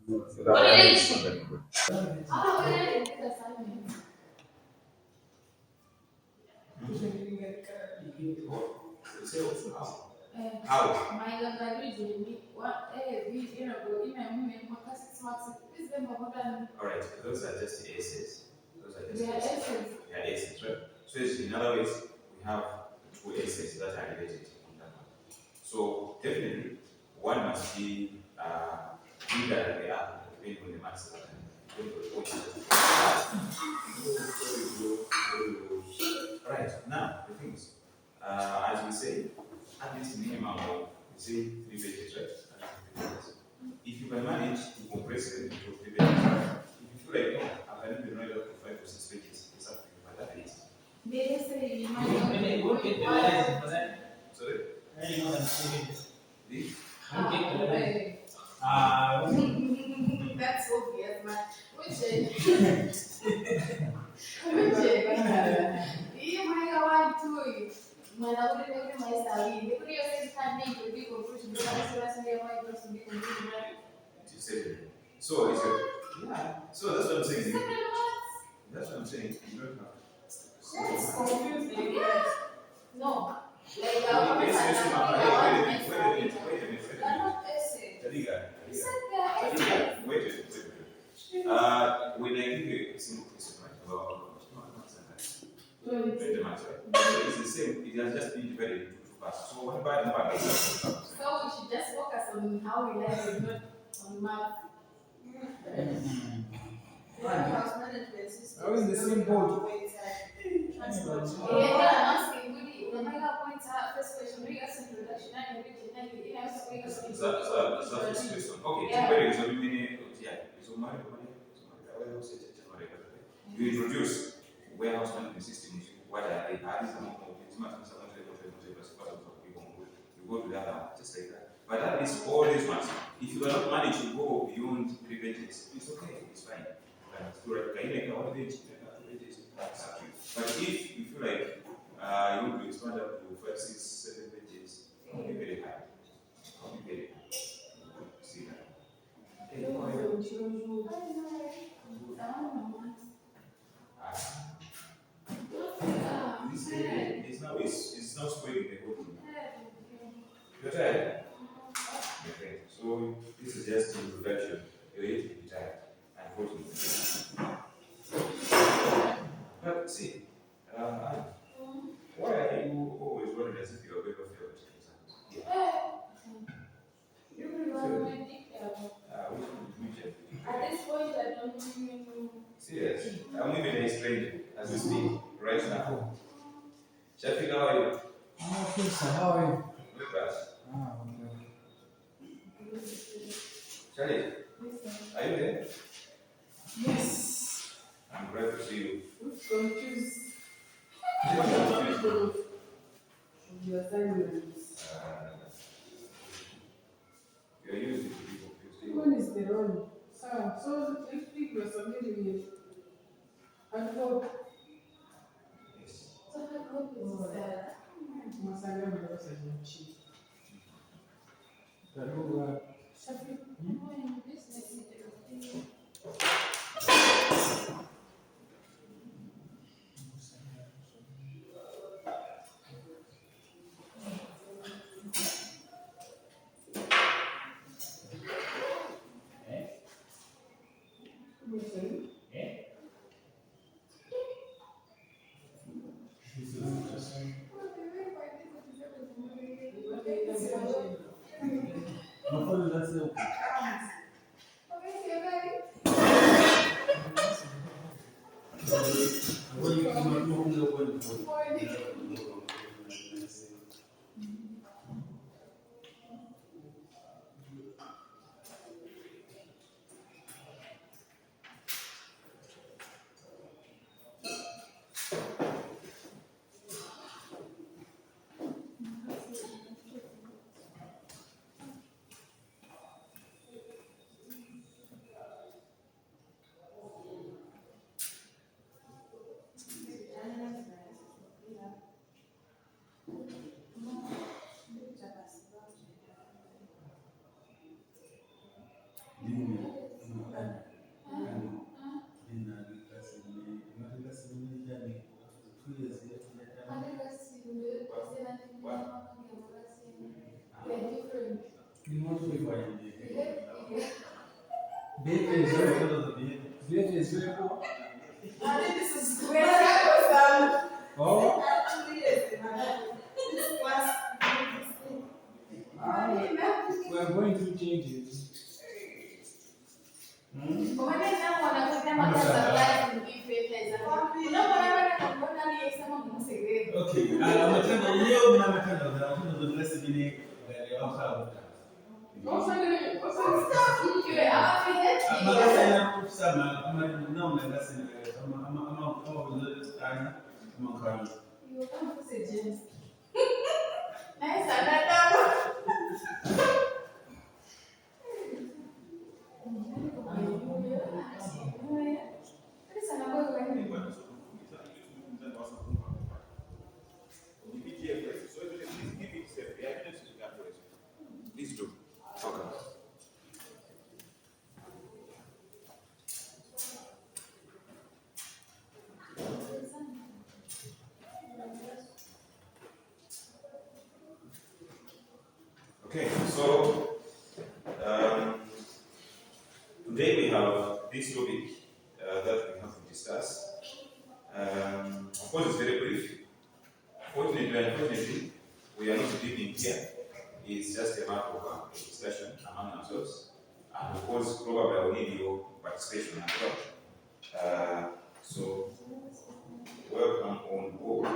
So that way it's not very good. How? Alright, those are just aces. Those are just aces. They are aces, right? So in other words, we have two aces that are related on that one. So definitely, one must be bigger than the other, depending on the maths that Right, now, the thing is, as we say, at least minimum of, we say, 3 pages, right? At least 3 pages. If you can manage to compress it into 3 pages, if you feel like, no, I can even write up to 5 or 6 pages, it's up to you, but that is. Sorry? That's obvious, man. Which is? Hii mwega watu mwanaume wewe maisha hii. Ndio hiyo sasa ndio ndio conclusion ndio sasa ndio why don't be conclusion. You said it. So it's a, yeah. So that's what I'm saying. That's what I'm saying. You don't have. That's confusing. Yeah. No. Like wait a minute. Tariga. Wait. When I give you a simple question, right? About it's the same. It has just been divided into two parts. So one part and part. So we should just focus on how we learn it, not on math. House management system. I was in the same boat. Transport. Yeah, I'm asking. The mega points are first question. We got some introduction and everything. That's the first question. Okay. Yeah. Very so many. Yeah. So my. You introduce warehouse management systems. What are they? How is the more you go to that one, just like that. But that is all these ones. If you cannot manage to go beyond 3 pages, it's okay, it's fine. But if you feel like you want to expand up to 5, 6, 7 pages, it will be very hard. See that? It's not spoiling the whole thing. You're tired? Okay. So this is just introduction. You need to be tired, unfortunately. But see, why are you always worried as if you are going to fail exams? Yeah. At this point, I don't even. Serious. I'm even a stranger as we speak right now. Shafiq, how are you? Okay, sir. How are you? Good, class. Charlie, are you there? Yes. I'm glad to see you. Confused. Your assignments. You're using to be confused. When is the role? So if people are submitting it, I thought. Yes. So how is that? Masanga mnaweza kuchini. Taruga. Shafi. Oh, we're going to change it. Okay, amatendo leo na amatendo za amatendo za dress bini gari ya wasa. Magasa ina kusama ama não na gasa ina ama vizuri sana ama kama. Please do. Okay. Okay, so today we have this topic that we have to discuss. Of course, it's very brief. Fortunately and unfortunately, we are not dealing here. It's just a matter of discussion among ourselves. And of course, probably I will need your participation as well. So, welcome on board.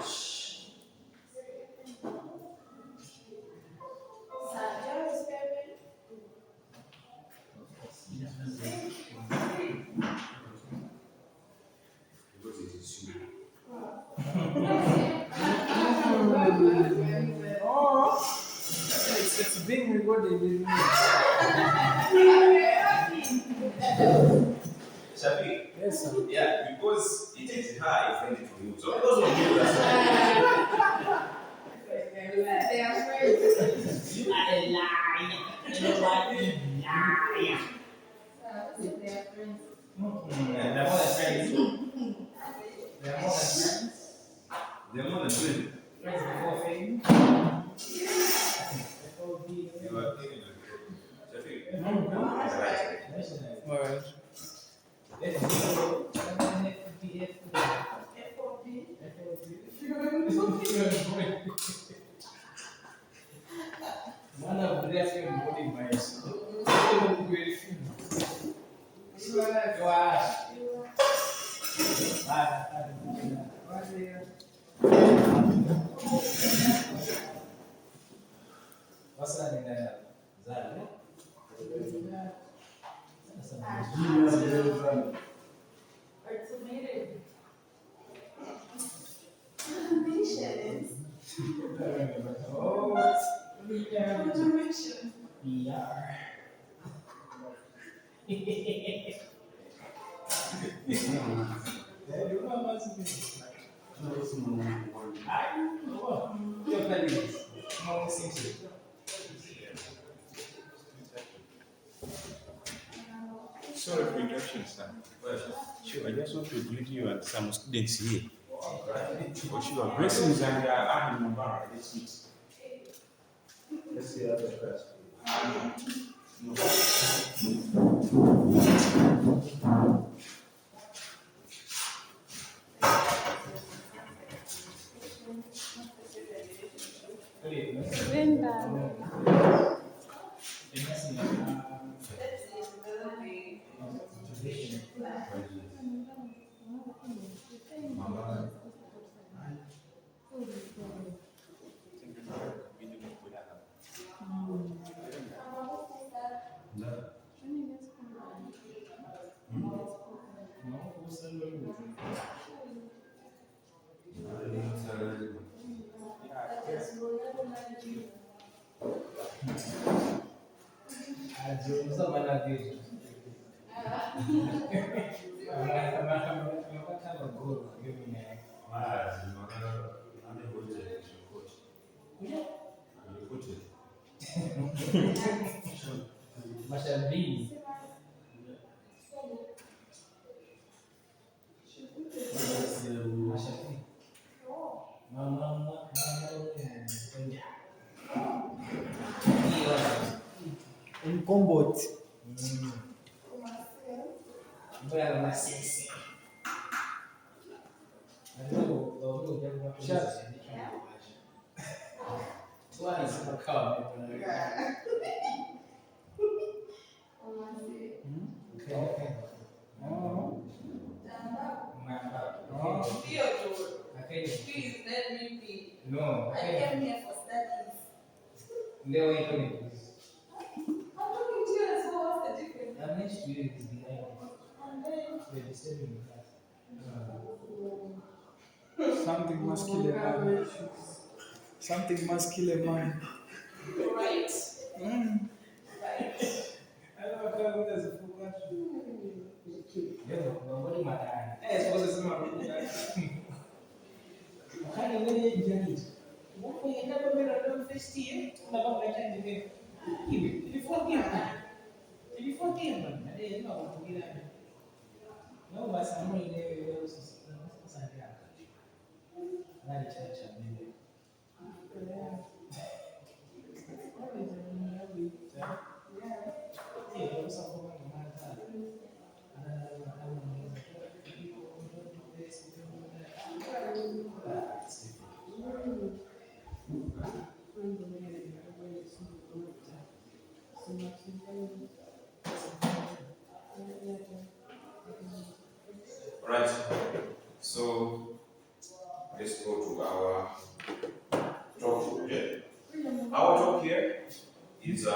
Because it is you. Oh, it's being recorded. Shafi, Yes, sir. yeah, because it is high friendly to you. So, those of you that You are a liar. You know what? Liar. They're more than friends. They're more than friends. they're more than friends. Friends before fame. You are taking it. Shafi, No. that's right. Alright. One of the FM body bias. What's that in there? Zara? Oh, PR. Sorry for interruption, sir. Sure, I just want to greet you and some students here. For sure, blessings and Ahmed Mubarak. Let's meet. Let's see that first. Mashabini. In combat. Well, my sexy. I don't know, Yeah. why is it called? Okay. Oh. Please let me be. No. I came here for studies. No, wait, please. I'm talking to you as well. What's the difference? I'm next to you is behind And then you're disturbing me. Something must kill a man. Something must kill a man. right. Mm. Right. I don't know how there's a full country. Yeah, what am I dying? Hey, supposed to say my kind of way you get it. What way you never made a little fish tea? Never make it. Before him, man. I didn't know what to be like. No, but I'm really there. Not a church, I mean. Right. So let's go to our talk here. Our talk here is a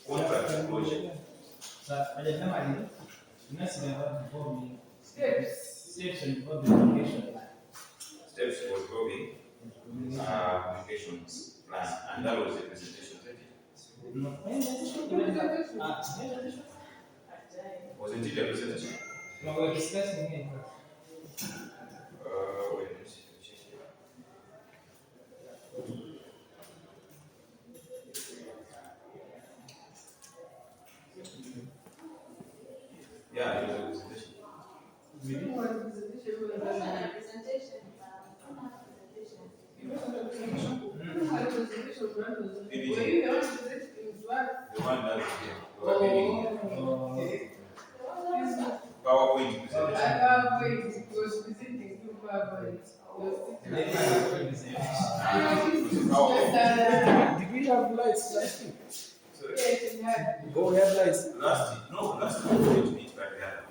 contract closure. But I didn't know I did. Next thing about before me, Steps. steps involved in communication. Steps for growing communications plan, and that was the presentation. Wasn't it a presentation? No, we're discussing here. Wait, let me check here. Yeah, it was a presentation. It was a presentation. It wasn't a presentation. I don't have a presentation. PPT. Were you the one presenting in class? The one that we were meeting. PowerPoint presentation. PowerPoint was presenting through PowerPoint. Did we have lights last week? Sorry? Yes, it had. Oh, we have lights. Last time we were to meet back there.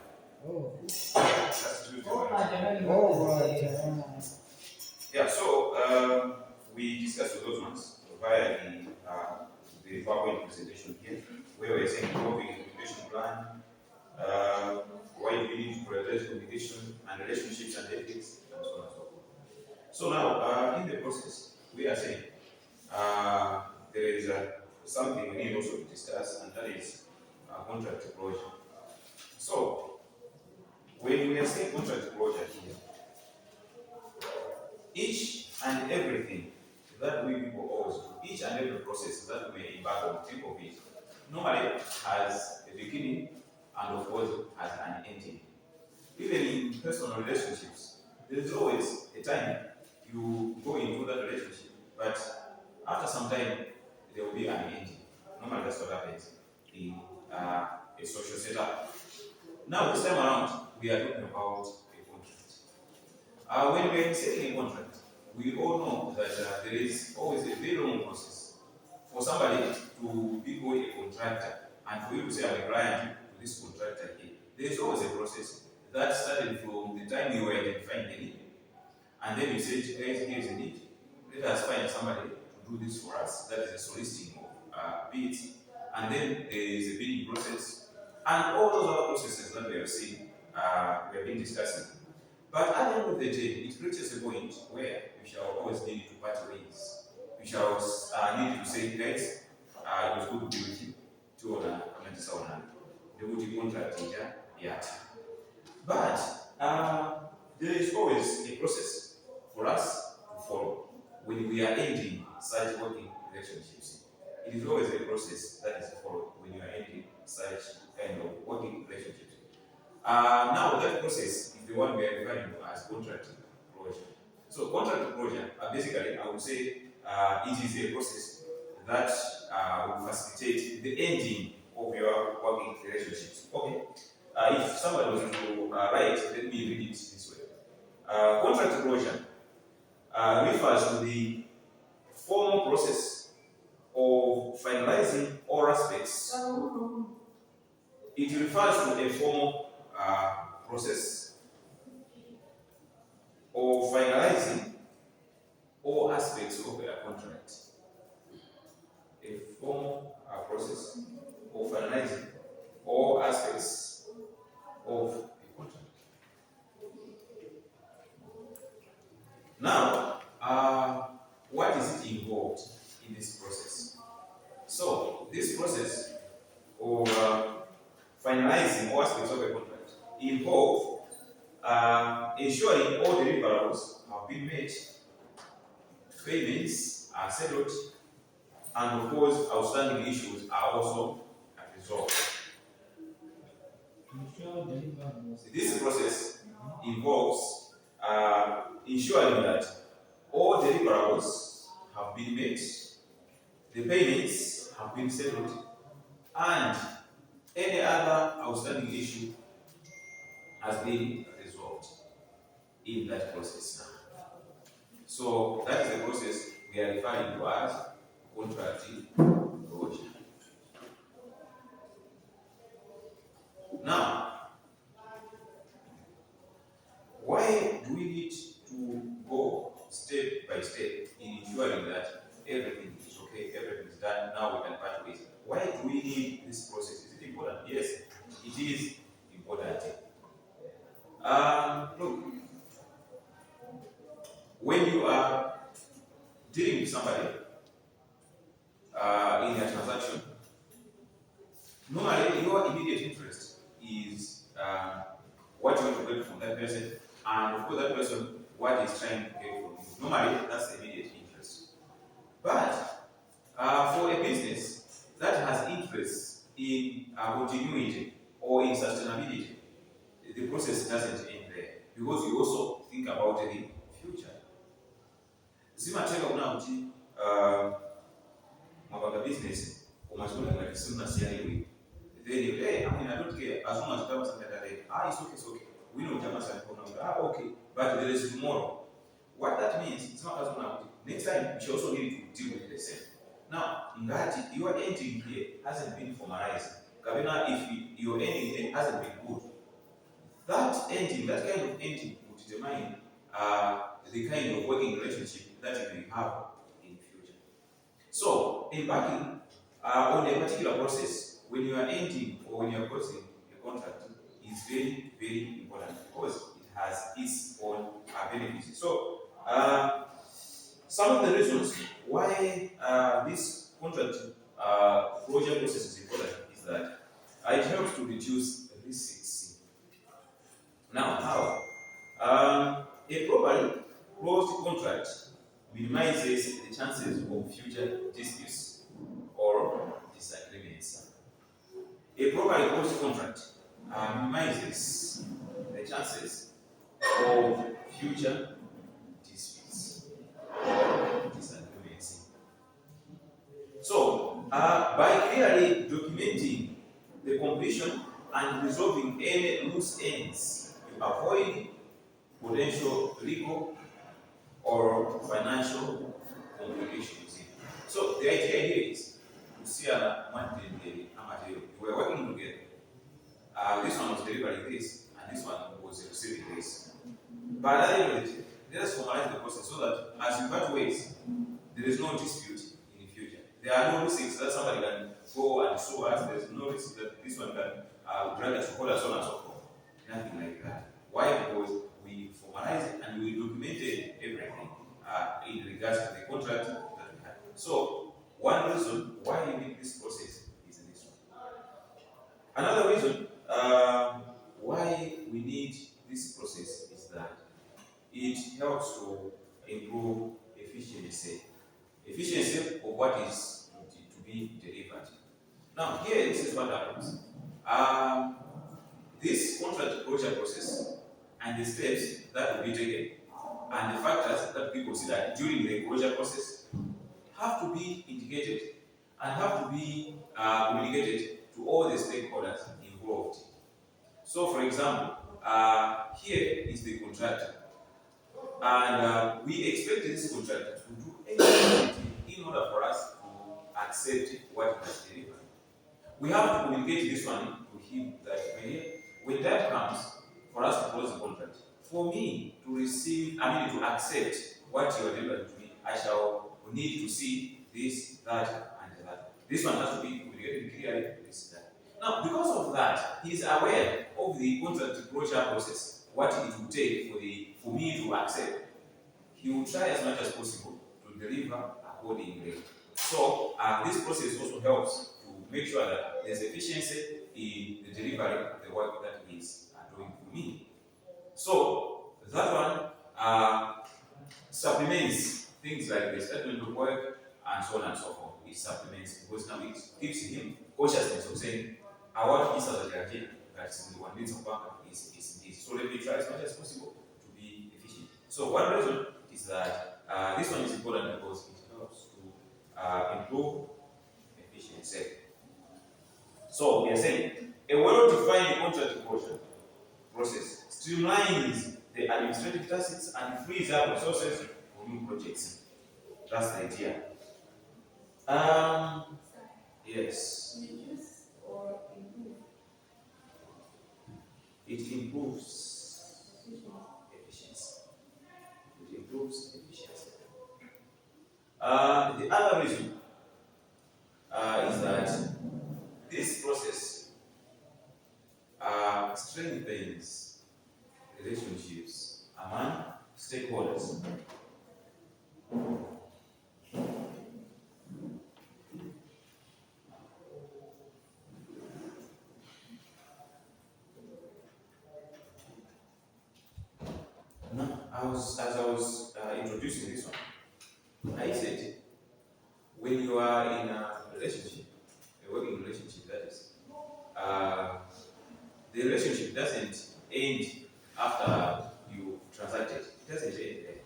Oh. That's Tuesday. Oh, right. Yeah, so we discussed those ones via the PowerPoint presentation here, where we're saying developing a communication plan, why do we need to prioritize communication and relationships and ethics, and so on and so forth. So now, in the process, we are saying there is something we need also to discuss, and that is contract closure. So, when we are saying contract closure here, each and everything that we people owe, each and every process that we embark on, think of it, normally has a beginning and of course has an ending. Even in personal relationships, there is always a time you go into that relationship, but after some time there will be an ending. Normally that's what happens in a social setup. Now this time around, we are talking about a contract. When we are setting a contract, we all know that there is always a very long process for somebody to become a contractor and for you to say I'm a client to this contractor here. There is always a process that started from the time you were identifying the need, and then you said, guys, here's a need. Let us find somebody to do this for us. That is a soliciting of bids, and then there is a bidding process, and all those other processes that we have seen, we have been discussing. But at the end of the day, it reaches a point where we shall always need to part ways. We shall need to say, guys, it was good to be with you. To comment someone, they would contract yet. But there is always a process for us to follow when we are ending such working relationships. It is always a process that is followed when you are ending such kind of working relationships. Now that process is the one we are referring to as contract closure. So contract closure, basically, I would say it is a process that will facilitate the ending of your working relationships. Okay. if somebody was to write, let me read it this way. Contract closure refers to the formal process of finalizing all aspects. It refers to a formal process of finalizing all aspects of a contract. A formal process of finalizing all aspects of a contract. Now, what is it involved in this process? So, this process of finalizing all aspects of a contract involves ensuring all deliverables have been met, payments are settled, and of course, outstanding issues are also resolved. This process involves ensuring that all deliverables have been met, the payments have been settled, and any other outstanding issue has been resolved in that process now. So that is the process we are referring to as contract closure. Now, why do we need to go step by step in ensuring that everything is okay, everything is done, now we can part ways? Why do we need this process? Is it important? Yes, it is important. Look, when you are dealing with somebody in a transaction, normally your immediate interest is what you want to get from that person, and of course that person what is trying to get from you. Normally that's the immediate interest. But for a business that has interest in continuity or in sustainability, the process doesn't end there, because you also think about the future. Zimateka kuna kuti mabanga business umazuna ngati simna siyani. Then you hey, I mean I don't care as long as you have something that it's okay. We know Jamasa okay, but there is tomorrow. What that means, it's not as well. Next time you should also need to deal with the same. Now, ngati your ending here hasn't been formalized. Kabina, if your ending here hasn't been good, that ending, that kind of ending will determine the kind of working relationship that you will have in the future. So, embarking on a particular process when you are ending or when you are closing a contract is very, very important, because it has its own benefits. So, some of the reasons why this contract closure process is important is that it helps to reduce risks. Now, how? A properly closed contract minimizes the chances of future disputes or disagreements. A properly closed contract minimizes the chances of future disputes or disagreements. So, by clearly documenting the completion and resolving any loose ends, you avoid potential legal or financial complications. So, the idea here is to see one material. We were working together. This one was delivering this, and this one was receiving this. But at the end of it, let us formalize the process so that as you part ways, there is no dispute in the future. There are no risks that somebody can go and sue us. There is no risk that this one can drag us to court and so on and so forth. Nothing like that. Why? Because we formalized and we documented everything in regards to the contract that we had. So, one reason why we need this process is this one. Another reason why we need this process is that it helps to improve efficiency. Efficiency of what is to be delivered. Now, here this is what happens. This contract closure process and the steps that will be taken and the factors that we consider during the closure process have to be indicated and have to be communicated to all the stakeholders involved. So, for example, here is the contractor, and we expect this contractor to do everything in order for us to accept what he has delivered. We have to communicate this one to him that when that comes for us to close the contract, for me to receive, to accept what you are delivering to me, I shall need to see this, that, and that. This one has to be communicated clearly to this, that. Now, because of that, he is aware of the contract closure process, what it will take for me to accept. He will try as much as possible to deliver accordingly. So, this process also helps to make sure that there's efficiency in the delivery of the work that he is doing for me. So, that one supplements things like the statement of work and so on and so forth. It supplements because now it gives him consciousness of saying, our is as a idea that the one needs of work is this. So, let me try as much as possible to be efficient. So, one reason is that this one is important because it helps to improve efficiency. So we are saying a well-defined contract closure process streamlines the administrative tasks and frees up resources for new projects. That's the idea. Yes. Reduce or improve? It improves efficiency. It improves efficiency. The other reason is that this process strengthens relationships among stakeholders. Now, as I was introducing this one, I said when you are in a relationship, a working relationship, that is, the relationship doesn't end after you transacted. It doesn't end there.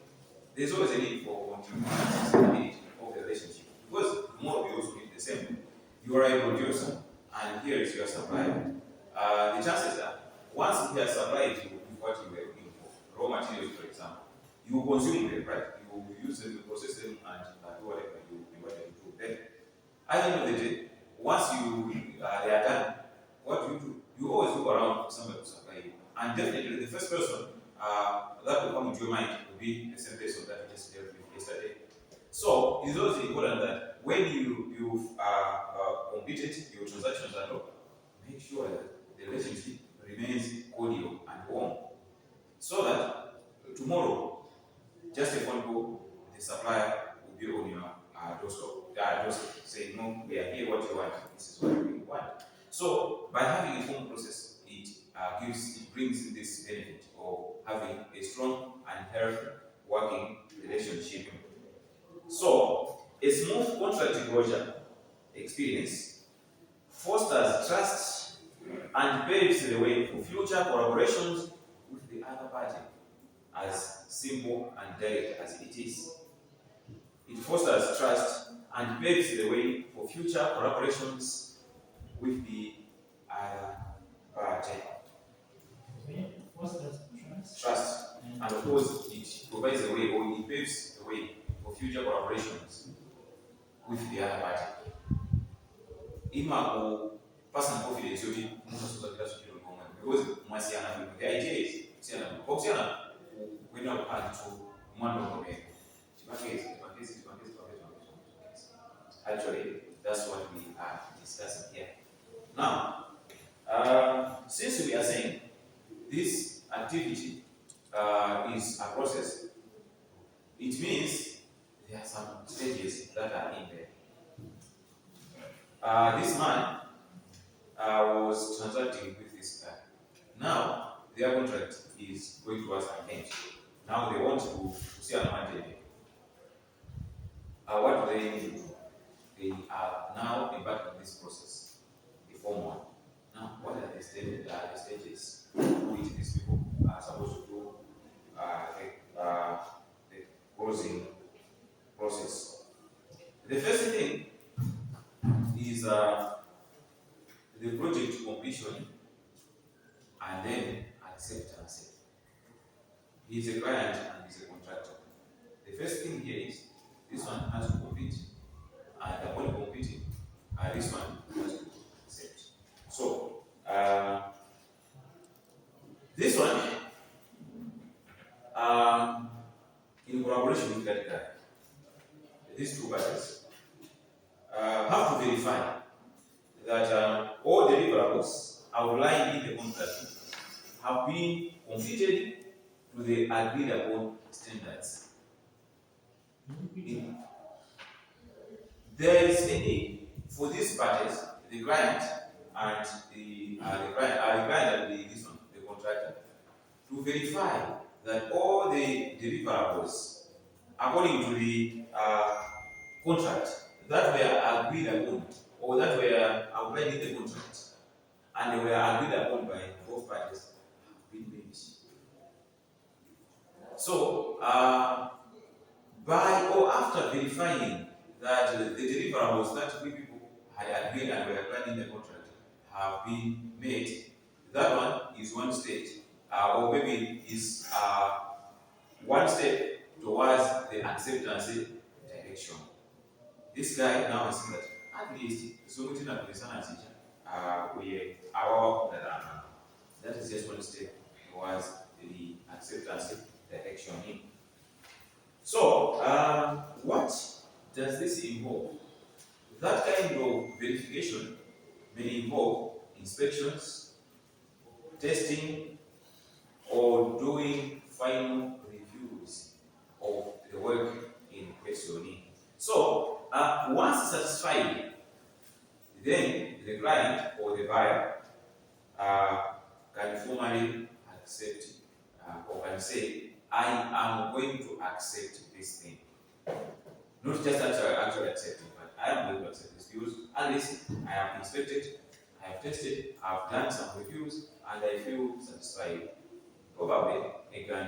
There's always a need for continuity of the relationship because more we also need the same. You are a producer, and here is your supplier. The chances are, once he has supplied you with what you were looking for, raw materials, for example, you consume them, right? You use them, you process them, and do whatever you want to do. Then, at the end of the day, once they are done, what do? You always look around for somebody to supply you. And definitely, the first person that will come into your mind will be the same person that you just dealt with yesterday. So, it's always important that when you've completed your transactions at all, make sure that the relationship remains cordial and warm. So that tomorrow, just a phone call, the supplier will be on your doorstep, saying, no, we are here, what you want, this is what we want. So, by having a formal process, it brings this benefit of having a strong and healthy working relationship. So, a smooth contract closure experience fosters trust and paves the way for future collaborations with the other party, as simple and direct as it is. It fosters trust and paves the way for future collaborations with the other party. Trust. And of course, it provides the way, or it paves the way for future collaborations with the other party. Ima personal confidence, because the idea is, when you are to one of them, actually, that's what we are discussing here. Now, since we are saying this activity is a process, it means there are some stages that are in there. This man was transacting with this guy. Now, their contract is going towards an end. Now they want to see an advantage. What do they need to do? They are now embarked on this process, the form one. Now, what are the stages which these people are supposed to do the closing process? The first thing is the project completion and then acceptance. He is a client and he is a contractor. The first thing here is this one has to compete, and upon competing, this one has to accept. So this one, in collaboration with that guy, these two parties have to verify that all deliverables outlined in the contract have been completed to the agreed upon standards. There is a need for these parties, the client and the contractor, to verify that all the deliverables, according to the contract, that were agreed upon or that were outlined in the contract and they were agreed upon by both parties have been made. So, by or after verifying that the deliverables that we people had agreed and were planned in the contract have been made, that one is one stage, or maybe is one step towards the acceptance direction. This guy now has seen that at least so much that is just one step towards the acceptance direction. So, what does this involve? That kind of verification may involve inspections, testing, or doing final reviews of the work in question. So, once satisfied, then the client or the buyer can formally accept or can say, I am going to accept this thing. Not just actually accepting, but I am going to accept this because at least I have inspected, I have tested, I have done some reviews, and I feel satisfied. Probably I can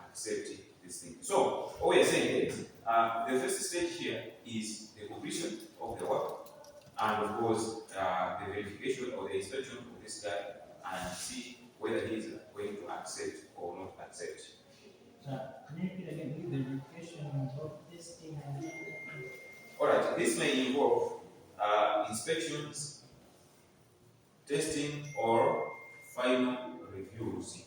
accept this thing. So, what we are saying is, the first stage here is the completion of the work, and of course, the verification or the inspection of this guy and see whether he is going to accept or not accept. Can you repeat again? The verification of testing and Alright, this may involve inspections, testing, or final reviews.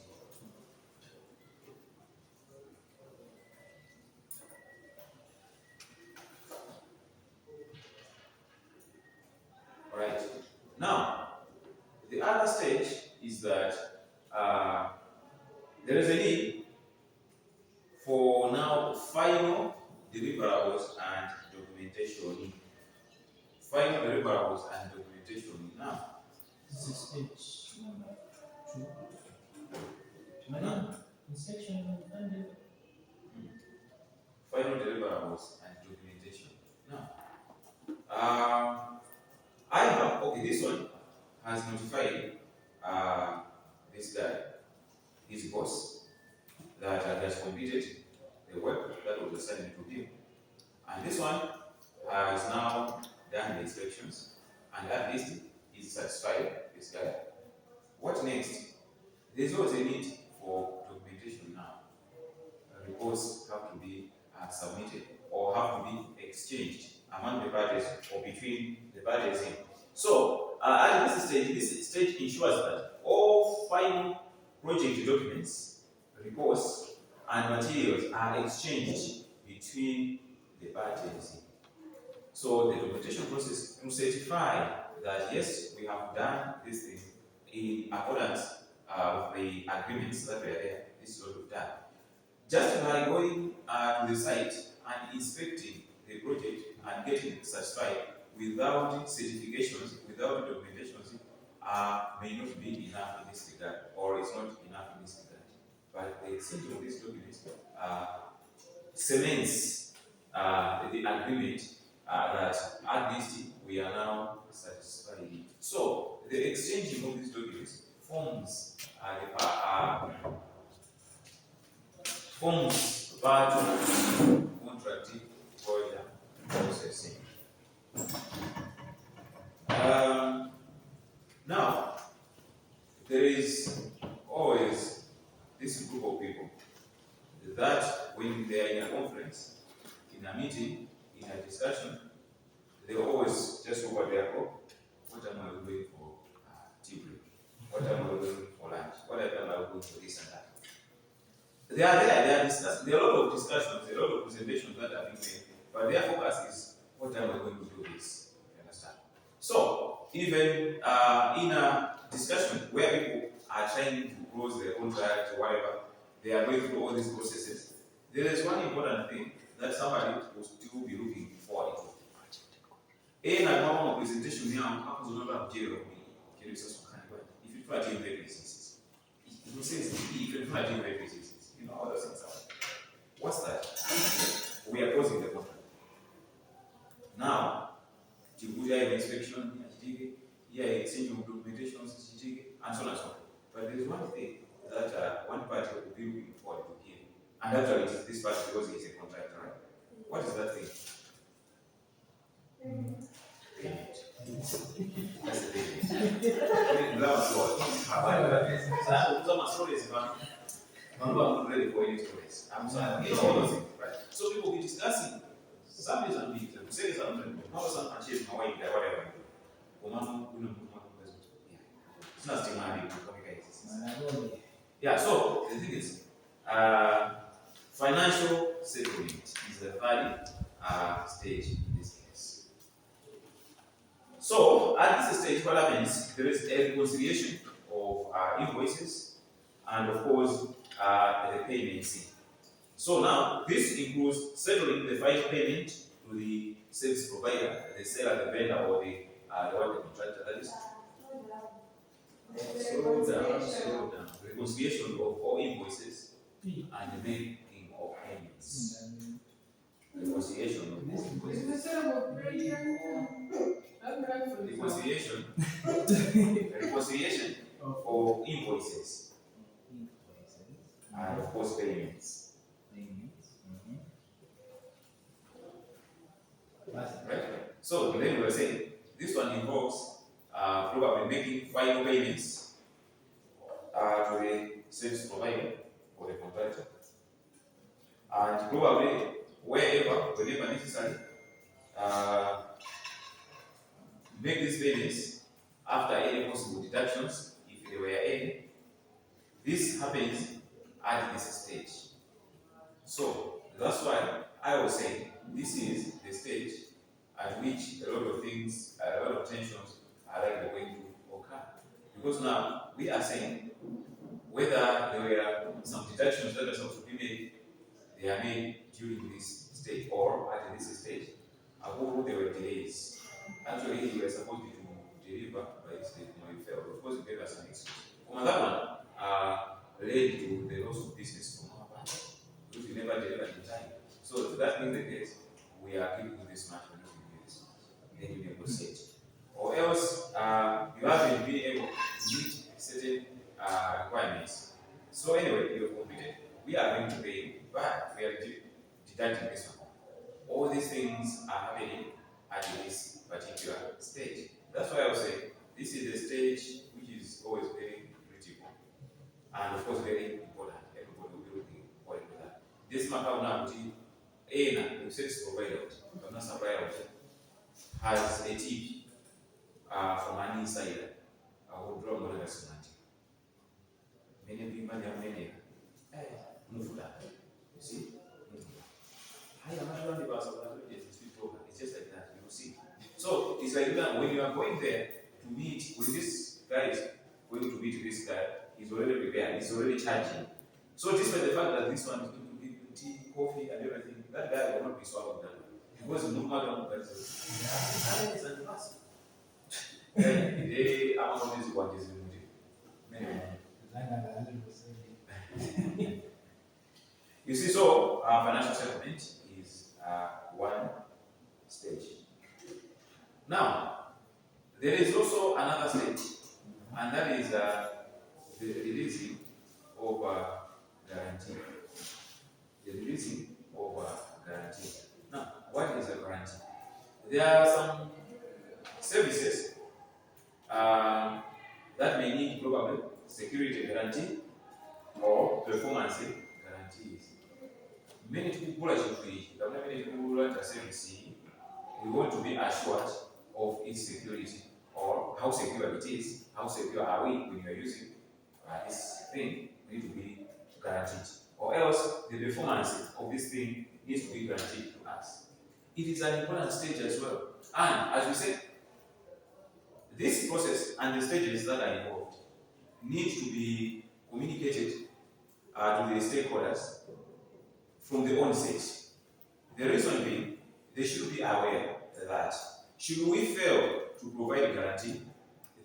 Alright, now the other stage is that there is a need for now final deliverables and documentation. Final deliverables and documentation. Now, this is stage number 2. Inspection and final deliverables and documentation. Now, I have, okay, this one has notified this guy, his boss, that he has completed the work that was assigned to him. And this one has now done the inspections and at least is satisfied, this guy. What next? There's always a need for documentation now. Reports have to be submitted or have to be exchanged among the parties or between the parties. So, at this stage ensures that all final project documents, reports, and materials are exchanged between the parties. So, the documentation process to certify that yes, we have done this thing in accordance with the agreements that were there. This is what we've done. Just by going to the site and inspecting the project and getting satisfied without certifications, without documentations, may not be enough in this regard, or it's not enough in this regard. But the exchange of these documents cements the agreement that at least we are now satisfied. So the exchanging of these documents forms part of contracting order processing. Now, there is always this group of people that when they are in a conference, in a meeting, in a discussion, they always just over there, oh, what am I doing for tea break? What am I doing for lunch? What am I doing for this and that? They are there, they are discussing. There are a lot of discussions, a lot of presentations that are being made, but their focus is, what am I going to do this? You understand? So, even in a discussion where people are trying to close their contract or whatever, they are going through all these processes. There is one important thing that somebody will still be looking forward to. A normal presentation here, happens to not have jail of me. If you try to invent diseases, it will say if you try to invent diseases, you know, all those things are. What's that? We are closing the contract. Now, you put an inspection, here exchange of documentations, and so on and so forth. But there is one thing that one party will be looking forward to here. And actually, it is this part because it is a contract, right? What is that thing? Payment. That's the payment. I'm not ready for any stories. I'm sorry. It's all those things, right? So people will be discussing some is unbeatable. Say it's unbeatable. How some achieve my way, whatever. It's not still money. Yeah, so the thing is, financial settlement is the third stage in this case. So, at this stage, what happens? There is a reconciliation of invoices and, of course, the payment scene. So now, this includes settling the final payment to the service provider, the seller, the vendor, or the contractor. That is. Slow down. Reconciliation of all invoices and the making of payments. Reconciliation of all invoices. Reconciliation of invoices. And of course payments. Right? So then we are saying this one involves probably making final payments to the service provider or the contractor. And probably whenever necessary, make these payments after any possible deductions, if there were any. This happens at this stage. So that's why I was saying this is the stage at which a lot of things, a lot of tensions are likely going to occur. Because now we are saying whether there were some deductions that are supposed to be made, they are made during this stage or at this stage, or there were delays. Actually, you were supposed to deliver by this date, you failed. Of course, you gave us an excuse. On that one, led to the loss of business from our part because we never delivered in time. So that being the case, we are giving you this much, we're not giving you this much. Then you negotiate. Or else, you haven't been able to meet certain requirements. So anyway, you have completed. We are going to pay, but we are deducting this one. All these things are happening at this particular stage. That's why I was saying this is the stage which is always very critical and of course very important. Everybody will be looking forward to that. This matter now, the service provider, has a tip from an insider. I will draw more than a semantic. Many people have many. Move that. You see? It's just like that. You will see. So it's like that when you are going there to meet with this guy, going to meet this guy, he's already prepared, he's already charging. So despite the fact that this one is going to give you tea, coffee, and everything, that guy will not be swallowed down. Because no matter what that is, they are one of these what is you see, so financial settlement is one stage. Now, there is also another stage, and that is the releasing of guarantee. The releasing of guarantee. Now, what is a guarantee? There are some services that may need probably security guarantee or performance guarantees. Many people actually, we want to be assured of its security or how secure it is, how secure are we when you are using this thing, we need to be guaranteed. Or else the performance of this thing needs to be guaranteed to us. It is an important stage as well. And as we said, this process and the stages that are involved need to be communicated to the stakeholders from the onset. The reason being, they should be aware that should we fail to provide a guarantee,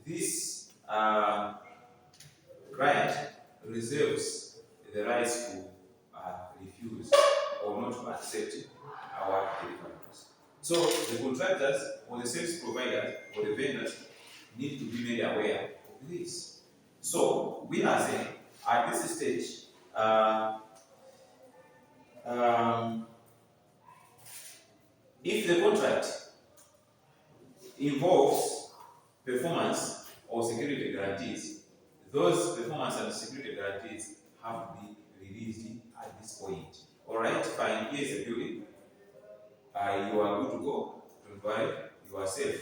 this client reserves the rights to refuse or not to accept our deliverables. So the contractors or the service providers or the vendors need to be made aware of this. So we are saying at this stage, if the contract involves performance or security guarantees, those performance and security guarantees have to be released at this point. Alright, fine, here's the building. You are good to go. Don't worry, you are safe.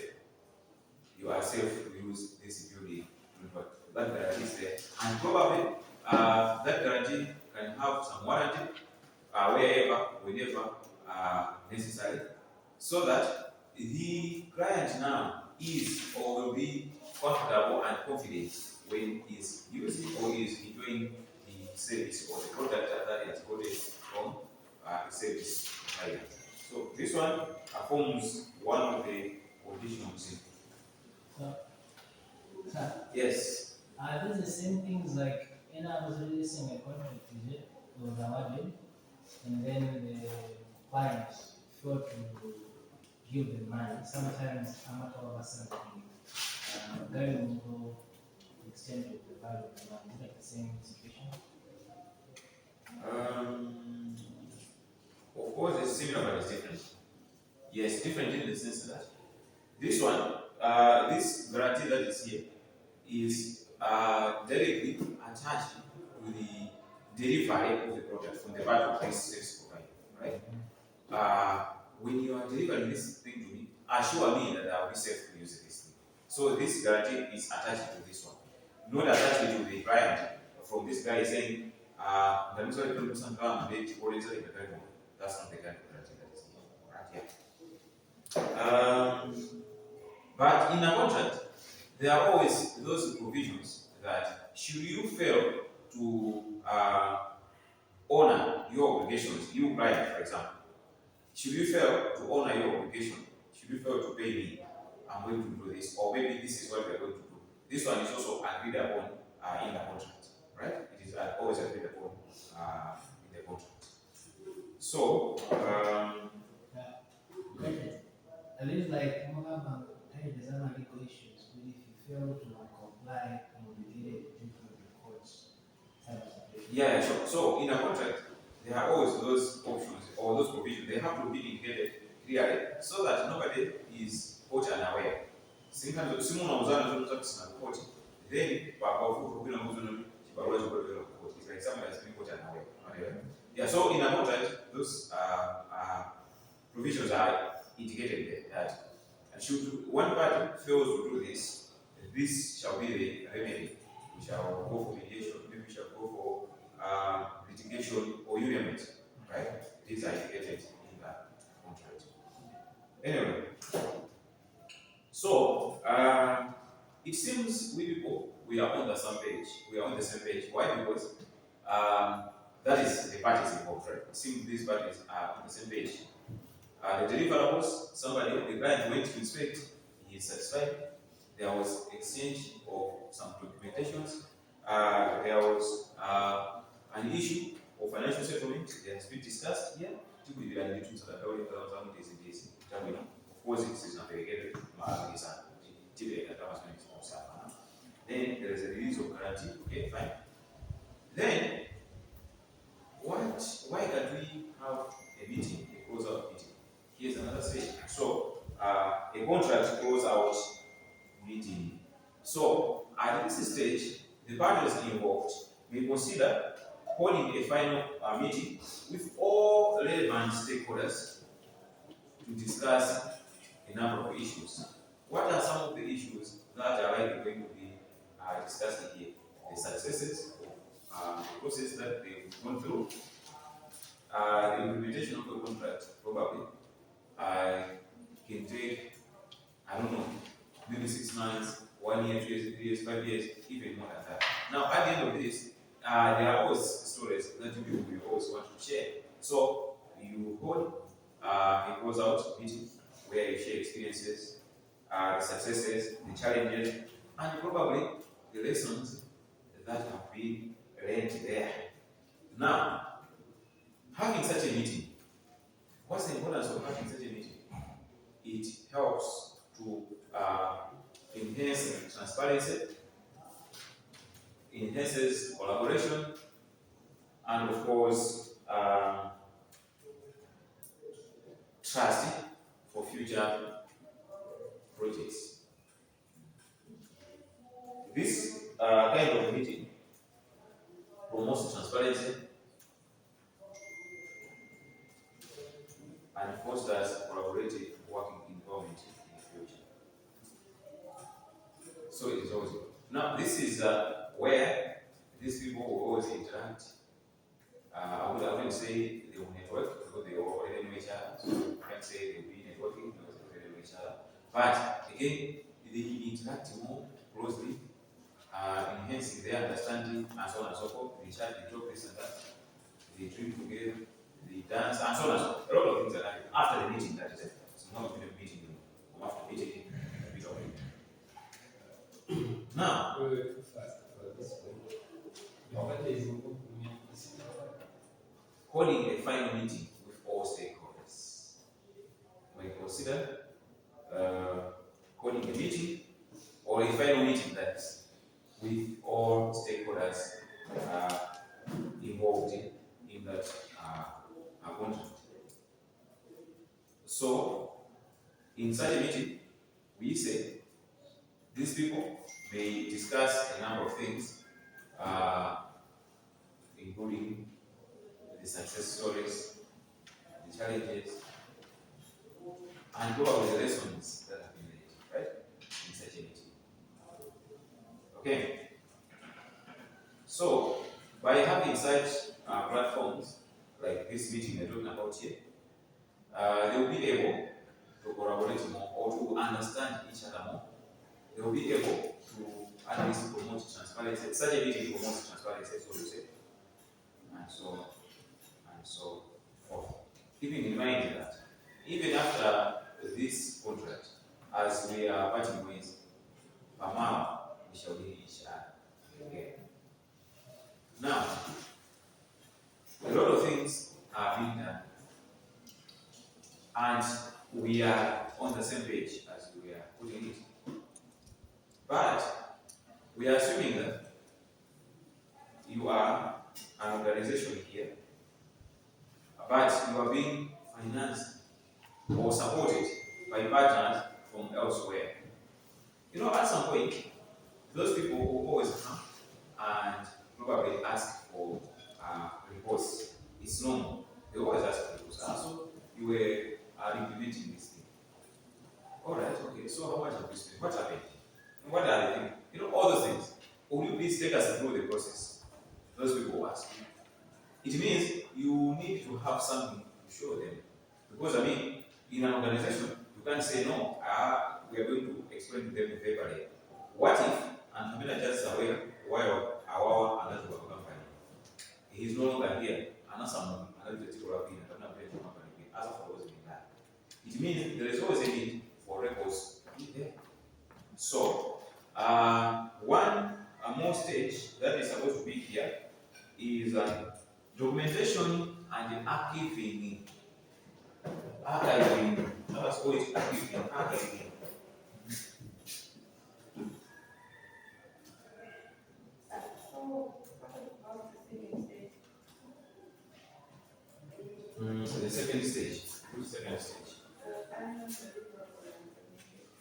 You are safe to use this building. That guarantee is there. And probably that guarantee can have some warranty wherever, whenever necessary, so that the client now is or will be comfortable and confident when he is using or is enjoying the service or the product that he has gotten from the service provider. So this one forms one of the conditions. Sir, Yes. are these the same things like when I was releasing a contract was awarded and then the client failed to give the money? Sometimes I'm not over something. Going to the extent of the value of the money. Is that the same situation? Of course, it's similar but it's different. Yes, different in the sense that this one, this guarantee that is here is directly attached to the delivery of the product from the value of this service provider, right? When you are delivering this thing to me, assure me that I will be safe to use this thing. So this guarantee is attached to this one, not attached to the client. From this guy saying, that's not the kind of guarantee that is right here. But in a contract, there are always those provisions that should you fail to honor your obligations, you client, for example, should you fail to honor your obligation, should you fail to pay me, I'm going to do this, or maybe this is what we are going to do. This one is also agreed upon in the contract, right? It is always agreed upon in the contract. So, At least like there's some legal issues, but if you fail to comply and you get it due to the courts, yeah, so in a contract, there are always those options or those provisions. They have to be indicated clearly so that nobody is caught unaware. Then, it's like someone has been caught unaware. Yeah, so in a contract, those provisions are indicated there that and should one party fails to do this, this shall be the remedy. We shall go for mediation, maybe we shall go for litigation or union, right? These are indicated in that contract. Anyway, so it seems we people we are on the same page. We are on the same page. Why? Because that is the parties involved, right? It seems these parties are on the same page. The deliverables, the client went to inspect, he is satisfied. There was exchange of some documentations. There was an issue of financial settlement that has been discussed here. Of course, it is not delegated. Then there is a release of guarantee. Okay, fine. Then, why can't we have a meeting, a close-out meeting? Here's another stage. So, a contract close-out meeting. So, at this stage, the parties involved may consider holding a final meeting with all relevant stakeholders to discuss a number of issues. What are some of the issues that are likely going to be discussed here? The successes, the process that they've gone through, the implementation of the contract probably can take, I don't know, maybe 6 months, 1 year, 2 years, 3 years, 5 years, even more than that. Now, at the end of this, there are always stories that you will always want to share. So, you hold a close out meeting where you share experiences, the successes, the challenges, and probably the lessons that have been learned there. Now, having such a meeting, what's the importance of having such a meeting? It helps to enhance transparency, enhances collaboration, and of course, trust for future projects. This kind of meeting promotes transparency and fosters collaborative working environment in the future. So it is always good. Now, this is where these people will always interact. I wouldn't say they will network because they already know each other. So you can't say they will be networking because they already know each other. But again, they interact more closely, enhancing their understanding and so on and so forth. They chat, they talk this and that. They drink together, they dance, and so on and so forth. A lot of things are happening after the meeting, that is it. It's not a meeting, after the meeting, a bit of it. Now, Too fast for this one. What is holding a final meeting with all stakeholders. We consider holding a meeting or a final meeting that is with all stakeholders involved in that contract. So, in such a meeting, we say these people may discuss a number of things, including the success stories, the challenges, and probably the lessons that have been made, right, in such a meeting. Okay. So, by having such platforms like this meeting we're talking about here, they will be able to collaborate more or to understand each other more. They will be able to at least promote transparency. Such a meeting promotes transparency, so to say, and so forth. Keeping in mind that even after this contract, as we are parting ways, Pamao, we shall meet each other again. Now, a lot of things are being done, and we are on the same page as we are putting it. But we are assuming that you are an organization here, but you are being financed or supported by partners from elsewhere. You know, at some point, those people will always come and probably ask for reports. It's normal. They always ask for reports. So you were implementing this thing. All right, okay. So how much have you spent? What happened? And what are the things? You know, all those things. Will you please take us through the process? Those people will ask. It means you need to have something to show them. Because, I mean, in an organization, you can't say, no, we are going to explain to them verbally. What if, and I'm just aware, while our another company, he is no longer here, and someone, another particular opinion, another company, as of was in that. It means there is always a need for records to be there. So, one more stage that is supposed to be here is documentation and archiving. Let's call it archiving. The second stage. Who's the second stage?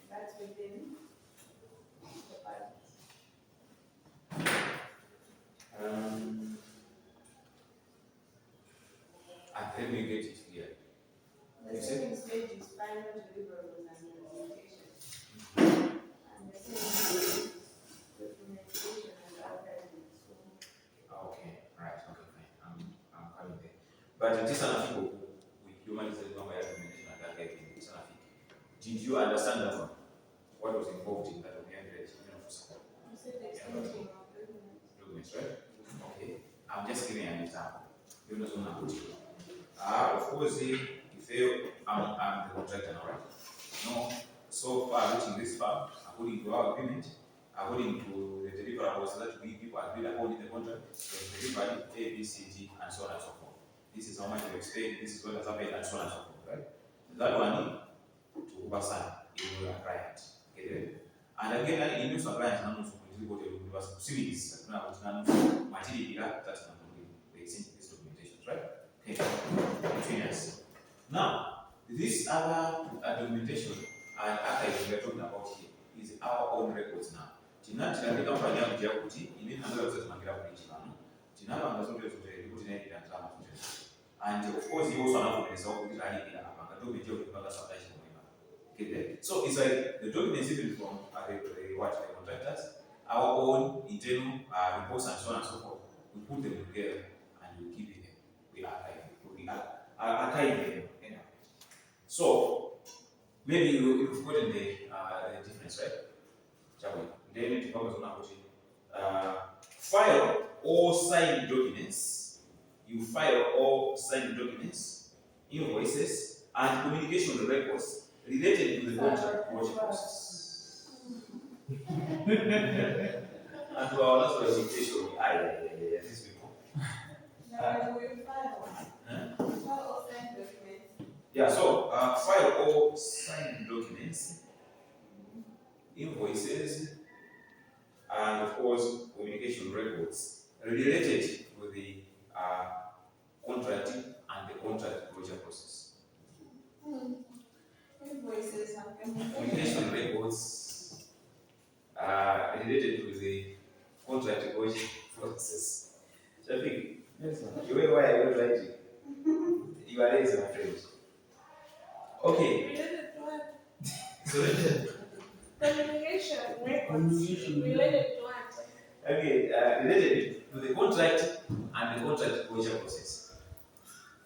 That's within the budget. But it is an afiko with human is the number of documentation and that it's an afiko. Did you understand that one? What was involved in that documents, right? Okay. I'm just giving an example. You know what I'm of course, if I'm the contractor now, right? No, so far reaching this far, according to our agreement, according to the deliverables that we people agreed upon in the contract, the delivery A, B, C, D, and so on and so forth. This is how much you expect, this is what has happened, and so on and so forth, right? That one to oversign in your client. Okay? And again, in your client, I'm not what you will see this material that's not the documentation, right? Okay, between us. Now, this other documentation and archive we are talking about here is our own records now. Tinatira company ya kuti ine handle za tumangira kuti chano. Tinaba ngazote zote kuti ne ida drama zote. And of course you also have to resolve kuti ali ila hapa. Ngato meje ukipanga supply chain mwema. Okay, so it's like the documents even from the contractors, our own internal reports and so on and so forth. We put them together and we keep it there. We archive them. Anyway. So maybe you've gotten the difference, right? Then to focus on file all signed documents. You file all signed documents, invoices, and communication records related to the contract process. And to our last presentation, these people. Yeah, so file all signed documents, invoices, and of course communication records related to the contracting and the contract closure process. Invoices and Communication records related to the contract closure process. Shafiq, yes, sir. You were why I was writing. You are raising my friend. Okay. related to what? So Communication records related to what? okay, related to the contract and the contract closure process.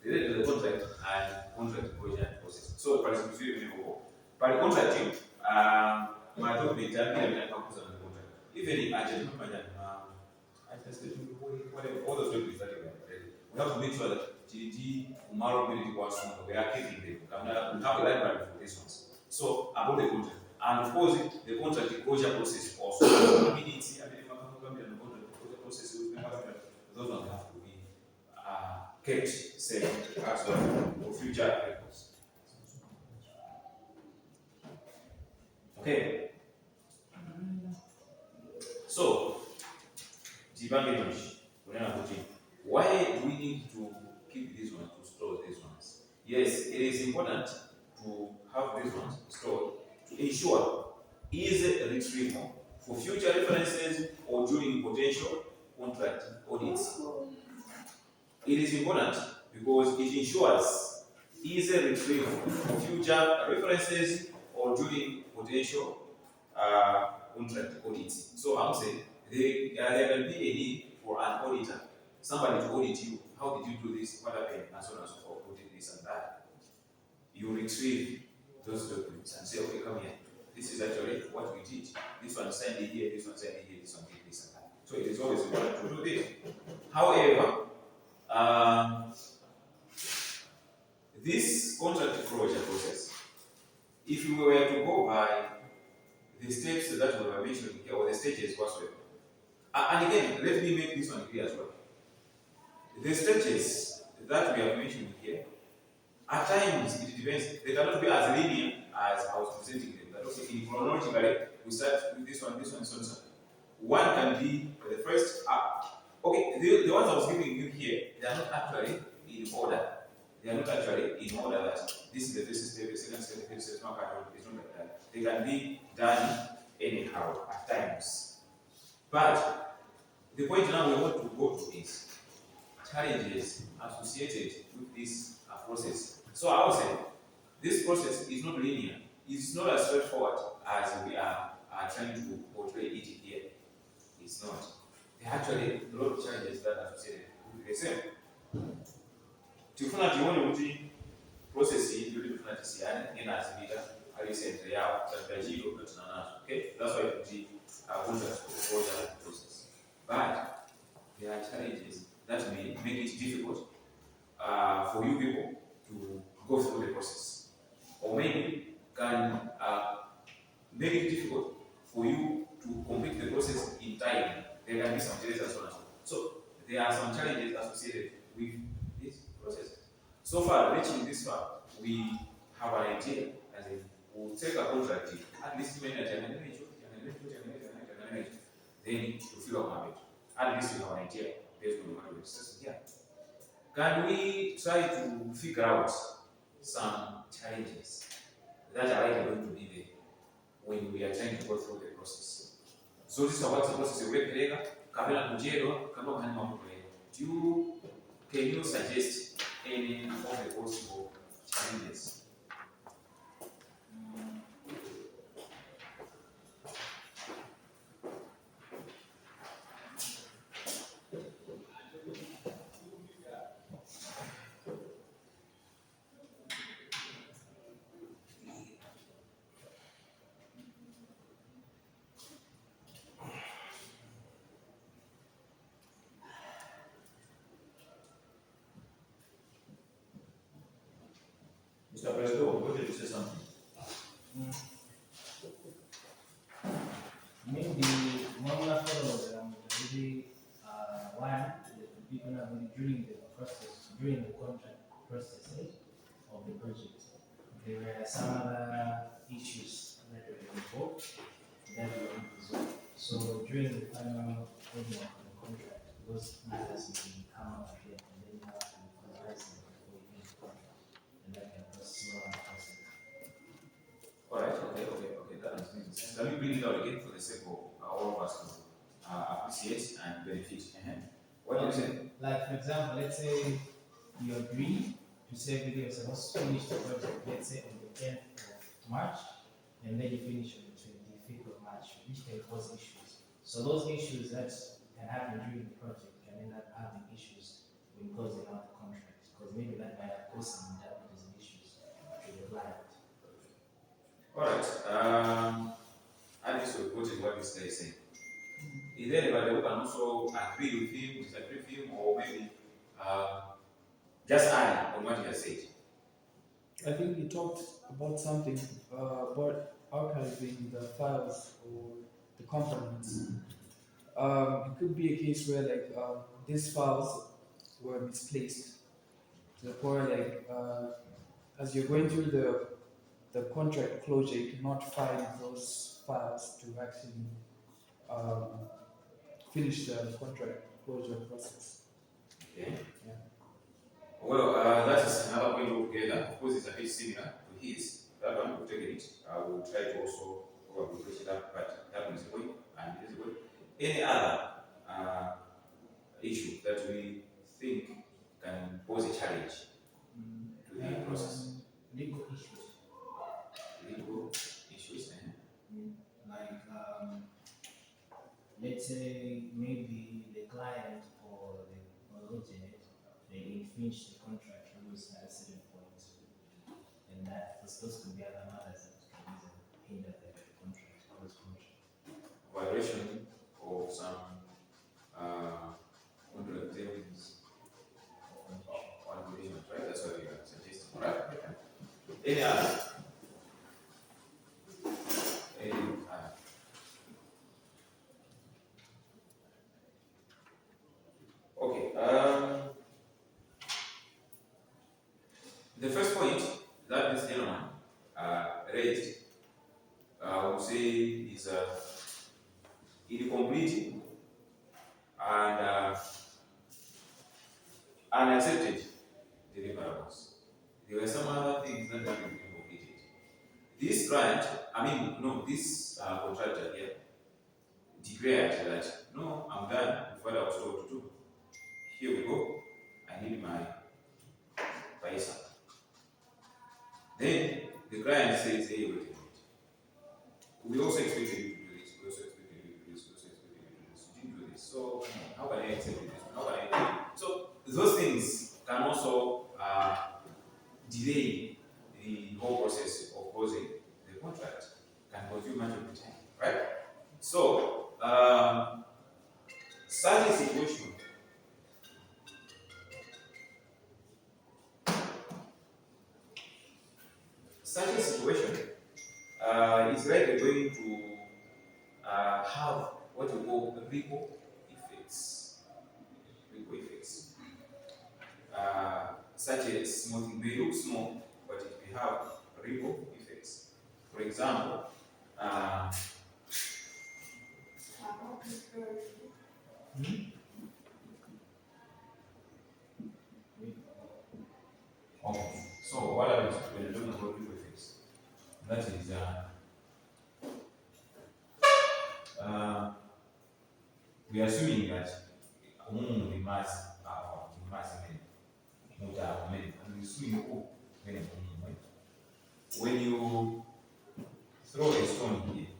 Related to the contract and contract closure process. So, for example, by contracting, my document and contract. Even if I just whatever all those documents that we have to make sure that GDG, Umaru community was we are keeping them. We have a library for these ones. So about the contract. And of course the contract closure process also. The contract closure process those ones have to be kept safe as well for future records. Okay. So why do we need to keep these ones, to store these ones? Yes, it is important to have these ones stored to ensure easy retrieval for future references or during potential contract audits. It is important because it ensures easy retrieval for future references or during potential contract audits. So I would say there can be a need for an auditor, somebody to audit you. How did you do this? What happened? And so on and so forth. Who did this and that? You retrieve those documents and say, okay, come here. This is actually what we did. This one signed it here, this one signed it here, this one did this and that. So it is always important to do this. However, this contract closure process, if you were to go by the steps that we were mentioning here, or the stages whatsoever, and again, let me make this one clear as well. The stages that we have mentioned here, at times it depends. They cannot be as linear as I was presenting them. That also in chronologically, we start with this one, so on. One can be the first. Okay, the ones I was giving you here, they are not actually in order. They are not actually in order that this is the first step, the second step, the third step. It's not like that. They can be done anyhow at times. But the point now we want to go to is challenges associated with this process. So I would say this process is not linear. It's not as straightforward as we are trying to portray it here. It's not. There are actually a lot of challenges that are associated with the same. tifuna tione kuti process iyi ndiyoti tifuna tisiyane ena azipita ali center yawo tachito katina nazo. Okay, that's why kuti contract order process. But there are challenges that may make it difficult for you people to go through the process, or maybe can make it difficult for you to complete the process in time. There can be some challenges and so on. So there are some challenges associated with this process. So far, reaching this far, we have an idea, as in we'll take a contract, at least many then you figure out it. At least we have an idea based on what we're discussing here. Can we try to figure out some challenges that are likely going to be there when we are trying to go through the process? So this is about the process of Webpeleka, Kabela Mujero, Kabela Mujero. Can you suggest any of the possible challenges? Mr. President, what did you say something? Maybe one of the one the people are during the process, during the contract process of the project, there were some other issues that were involved that were resolved. So during the final ending of the contract, those matters will come out here, and then you have to finalize them before you end the contract, and that can cause slower process. Alright, okay, that makes sense. Let me bring it out again for the sake of all of us to appreciate and benefit. What do you say? Like, for example, let's say you agree to say that you're supposed to finish the project, let's say on the 10th of March, and then you finish on the 25th of March, which can cause issues. So those issues that can happen during the project can end up having issues when closing out the contract, because maybe that might have caused some damages and issues to the client. Alright, at least we've put in what this guy is saying. Is there anybody who can also agree with him, disagree with him, or maybe just add on what he has said? I think he talked about something about archiving the files or the components. It could be a case where these files were misplaced to the point as you're going through the contract closure, you cannot find those files to actually finish the contract closure process. Okay. Yeah. Well, that is another point altogether. Of course, it's a bit similar to his. That one, we'll take it. I will try to also probably push it up, but that one is going and this is going. Any other issue that we think can pose a challenge to the process? Legal issues. Legal issues, Like, let's say maybe the client or the alternate, they infringe the contract rules at a certain point, and that those could be other matters that can hinder the contract, close contract. violation of some contract terms or conditions, right? That's what we are suggesting, right? Any other? Any other? Okay. The first point that this gentleman raised, I would say, is incomplete and unaccepted deliverables. There were some other things that have been completed. This client, this contractor here declared that, no, I'm done with what I was told to do. Here we go, I need my paisa. Then the client says, hey, wait a minute. We also expected you to do this, we also expected you to do this, we also expected you to do this. You didn't do this. So how can I accept this? How can I do it? So those things can also delay the whole process of closing the contract, can consume much of the time, right? So, such a situation is likely going to have what we call ripple effects. Ripple effects. Such a small thing may look small, but it may have ripple effects. For example, okay. So what are we talking about ripple effects? That is we are assuming that the mass when you throw a stone here,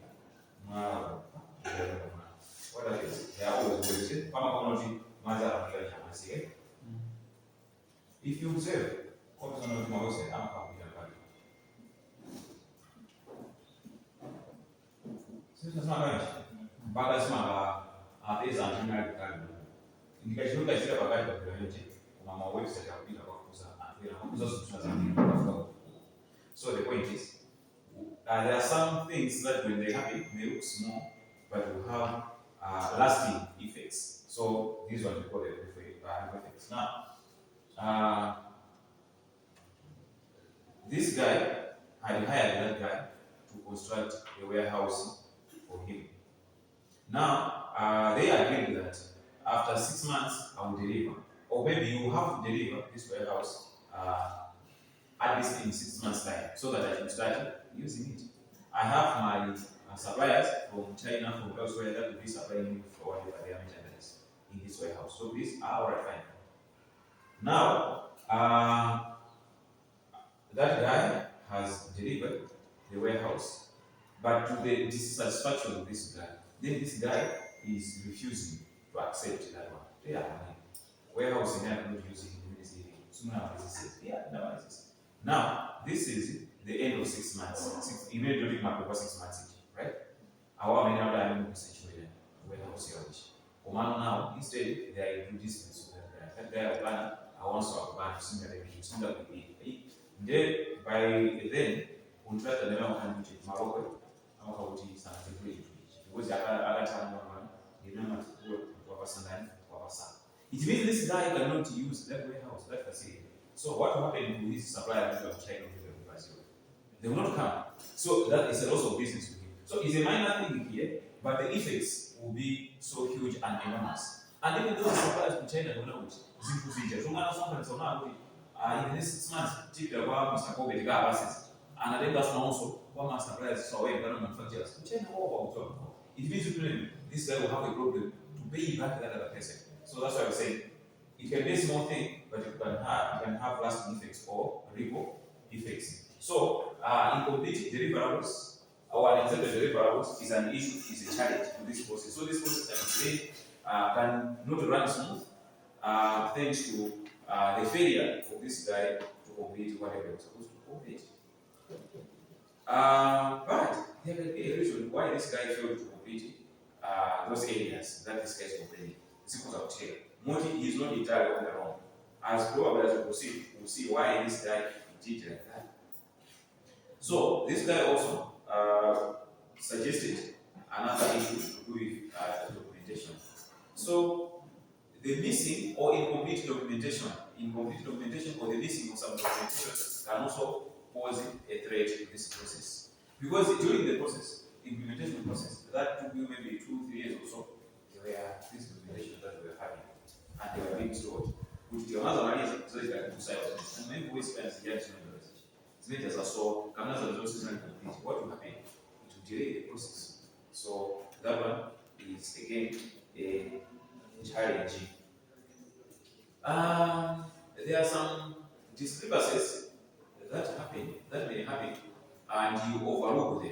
what are these? They are always if you observe, mpaka sima apeza antumira kitabu ndikachituka chira pakati pakuyote kuma website akupita kwakuza antwera kuza zinthu. So the point is there are some things that when they happen may look small but will have lasting effects. So these ones we call the ripple effects. Now this guy had hired that guy to construct a warehouse for him. Now, they agreed that after 6 months I will deliver, or maybe you have to deliver this warehouse at least in 6 months' time, so that I can start using it. I have my suppliers from China, from elsewhere, that will be supplying me for whatever their merchandise in this warehouse. So these are alright, fine. Now, that guy has delivered the warehouse, but to the dissatisfaction of this guy, then this guy is refusing to accept that one. Yeah, warehouse in not using now, this is the end of 6 months. Immediately, mark over 6 months, right? Our many other warehouse here. Now, instead, they are into distance. They are planning. I want to have similar then by then, we try to never can do it. Morocco, I'm going to use something because I time you don't have to work for it means this guy cannot use that warehouse, that facility. So what will happen to his supplier to China or Brazil? They will not come. So that is a loss of business to him. So it's a minor thing here, but the effects will be so huge and enormous. And even those suppliers to China don't know it. In the next 6 months, typically Mr. Kobe the passes. And I think that's also one master suppliers so away manufacturers. It means this guy will have a problem to pay back that other person. So that's why I'm saying it can be a small thing, but it can have lasting effects or ripple effects. So incomplete deliverables or unaccepted deliverables is an issue, is a challenge to this process. So this process can not run smooth thanks to the failure of this guy to complete whatever he was supposed to complete. But there can be a reason why this guy failed to complete those areas that this guy is complaining. It's because of tail. Moti is not entirely on the wrong. As probably as we proceed, we'll see why this guy did like that. So this guy also suggested another issue to do with documentation. So the missing or incomplete documentation or the missing of some documentation can also pose a threat to this process. Because during the process, implementation process, that took you maybe 2-3 years or so, there were these documentations that we were having, and they were being stored. Which the other one is so that two sides. And maybe we spend the years in the message. It's not just a so, Canada resources and complete. What will happen? It will delay the process. So that one is again a challenge. There are some discrepancies that may happen, and you overlook them.